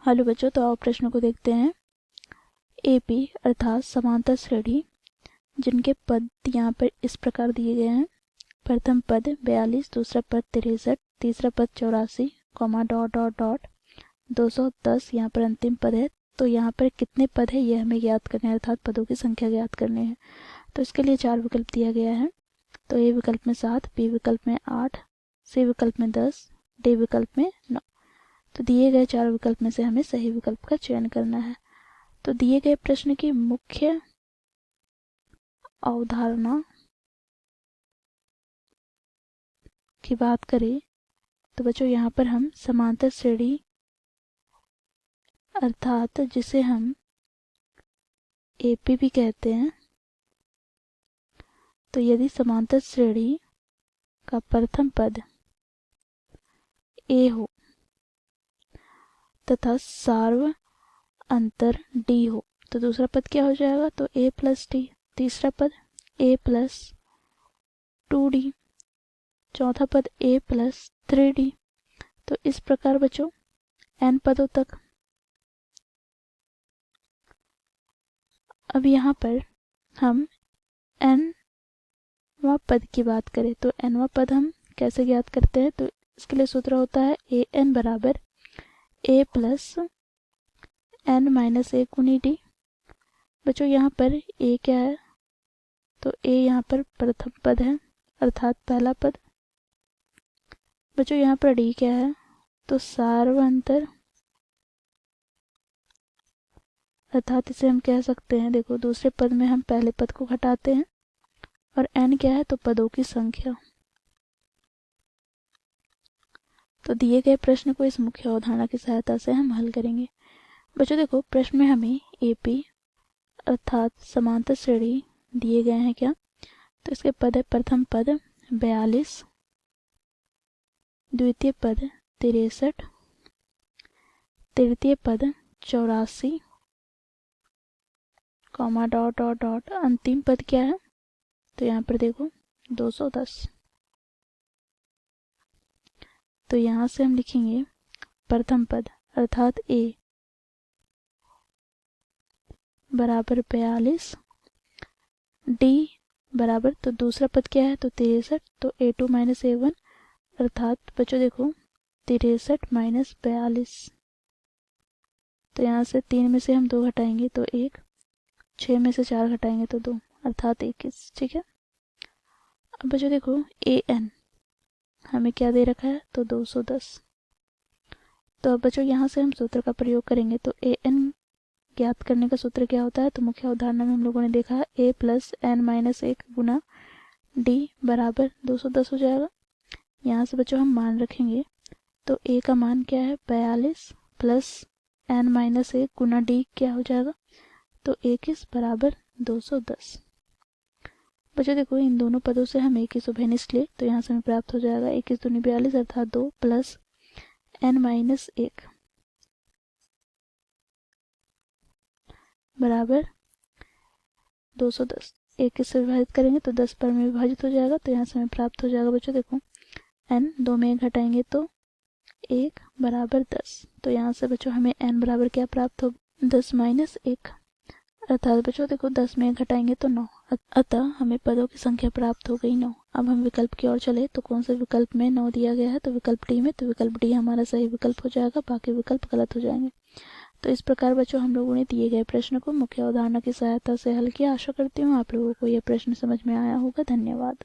Hello बच्चों, तो आओ प्रश्न को देखते हैं। एपी अर्थात समांतर श्रेणी जिनके पद यहाँ पर इस प्रकार दिए गए हैं। प्रथम पद 42, दूसरा पद 63, तीसरा पद 84, कॉमा डॉट डॉट डॉट 210 यहाँ पर अंतिम पद है। तो यहाँ पर कितने पद है ये हमें ज्ञात करना है, अर्थात पदों की संख्या ज्ञात करनी है। तो इसके लिए 4 विकल्प दिया गया है। तो ए विकल्प में 7, बी विकल्प में 8, सी विकल्प में 10, डी विकल्प में 9। तो दिए गए 4 विकल्प में से हमें सही विकल्प का चयन करना है। तो दिए गए प्रश्न की मुख्य अवधारणा की बात करें तो बच्चों यहाँ पर हम समांतर श्रेणी अर्थात जिसे हम एपी भी कहते हैं, तो यदि समांतर श्रेणी का प्रथम पद ए हो तथा सार्व अंतर डी हो तो दूसरा पद क्या हो जाएगा, तो ए प्लस डी, तीसरा पद ए प्लस 2d, चौथा पद ए प्लस 3d। तो इस प्रकार बच्चों n पदों तक। अब यहाँ पर हम nवां पद की बात करें तो nवां पद हम कैसे ज्ञात करते हैं, तो इसके लिए सूत्र होता है ए एन बराबर ए प्लस n माइनस ए गुनी डी। बच्चों यहाँ पर ए क्या है, तो ए यहाँ पर प्रथम पद है अर्थात पहला पद। बच्चों यहाँ पर डी क्या है, तो सार्व अंतर अर्थात इसे हम कह सकते हैं, देखो दूसरे पद में हम पहले पद को घटाते हैं और n क्या है, तो पदों की संख्या। तो दिए गए प्रश्न को इस मुख्य अवधारणा की सहायता से हम हल करेंगे। बच्चों देखो प्रश्न में हमें एपी अर्थात समांतर श्रेणी दिए गए हैं क्या, तो इसके पद है प्रथम पद 42, द्वितीय पद 63, तृतीय पद 84, कॉमा डॉट डॉट डॉट अंतिम पद क्या है, तो यहाँ पर देखो 210। तो यहाँ से हम लिखेंगे प्रथम पद अर्थात ए बराबर 42, डी बराबर, तो दूसरा पद क्या है, तो 63, तो a2 माइनस a1 अर्थात बच्चों देखो 63 माइनस 42। तो यहाँ से 3 में से हम 2 घटाएंगे तो 1, 6 में से 4 घटाएंगे तो 2 अर्थात 21। ठीक है। अब बच्चों देखो ए एन हमें क्या दे रखा है, तो 210। तो अब बच्चों यहाँ से हम सूत्र का प्रयोग करेंगे। तो ए एन ज्ञात करने का सूत्र क्या होता है, तो मुख्य अवधारणा में हम लोगों ने देखा है ए प्लस एन माइनस 1 गुना डी बराबर 210 हो जाएगा। यहाँ से बच्चों हम मान रखेंगे, तो ए का मान क्या है 42 प्लस एन माइनस 1 गुना डी क्या हो जाएगा, तो 21 बराबर 210। बच्चों देखो इन दोनों पदों से हम 21 उभयनिष्ठ ले तो यहाँ से हमें प्राप्त हो जाएगा 21 दूनी 42 अर्थात 2 प्लस एन माइनस 1 बराबर 210। 21 से विभाजित करेंगे तो 10 पर में विभाजित हो जाएगा। तो यहाँ से हमें प्राप्त हो जाएगा बच्चों देखो n 2 में 1 घटाएंगे तो 1 बराबर 10। तो यहाँ से बच्चों हमें n बराबर क्या प्राप्त हो, 10 माइनस 1 अर्थात बच्चों देखो 10 में 1 घटाएंगे तो 9। अतः हमें पदों की संख्या प्राप्त हो गई 9। अब हम विकल्प की ओर चले तो कौन से विकल्प में 9 दिया गया है, तो विकल्प डी में। तो विकल्प डी हमारा सही विकल्प हो जाएगा, बाकी विकल्प गलत हो जाएंगे। तो इस प्रकार बच्चों हम लोगों ने दिए गए प्रश्न को मुख्य अवधारणा की सहायता से हल किया। आशा करती हूँ आप लोगों को यह प्रश्न समझ में आया होगा। धन्यवाद।